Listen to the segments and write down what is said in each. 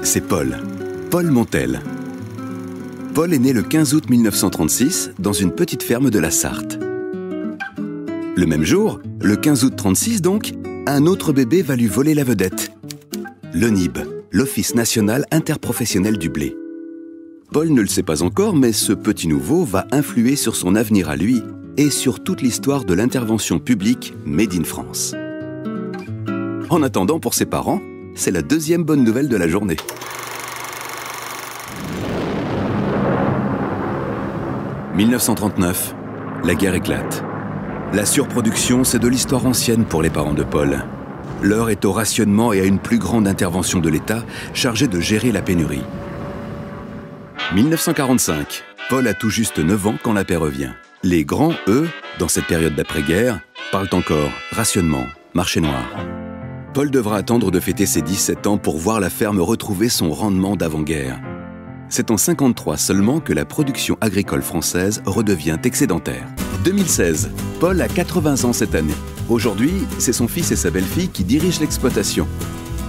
c'est Paul. Paul Montel. Paul est né le 15 août 1936 dans une petite ferme de la Sarthe. Le même jour, le 15 août 36 donc, un autre bébé va lui voler la vedette. L'ONIB, l'Office national interprofessionnel du blé. Paul ne le sait pas encore, mais ce petit nouveau va influer sur son avenir à lui et sur toute l'histoire de l'intervention publique Made in France. En attendant, pour ses parents, c'est la deuxième bonne nouvelle de la journée. « 1939, la guerre éclate. La surproduction, c'est de l'histoire ancienne pour les parents de Paul. L'heure est au rationnement et à une plus grande intervention de l'État chargée de gérer la pénurie. 1945, Paul a tout juste 9 ans quand la paix revient. Les grands, eux, dans cette période d'après-guerre, parlent encore rationnement, marché noir. Paul devra attendre de fêter ses 17 ans pour voir la ferme retrouver son rendement d'avant-guerre. C'est en 1953 seulement que la production agricole française redevient excédentaire. 2016, Paul a 80 ans cette année. Aujourd'hui, c'est son fils et sa belle-fille qui dirigent l'exploitation.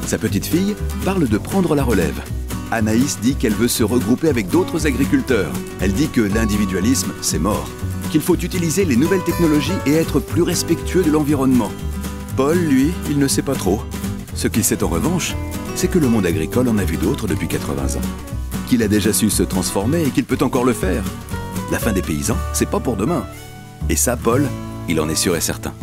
Sa petite-fille parle de prendre la relève. Anaïs dit qu'elle veut se regrouper avec d'autres agriculteurs. Elle dit que l'individualisme, c'est mort. Qu'il faut utiliser les nouvelles technologies et être plus respectueux de l'environnement. Paul, lui, il ne sait pas trop. Ce qu'il sait en revanche, c'est que le monde agricole en a vu d'autres depuis 80 ans. Qu'il a déjà su se transformer et qu'il peut encore le faire. La fin des paysans, c'est pas pour demain. Et ça, Paul, il en est sûr et certain.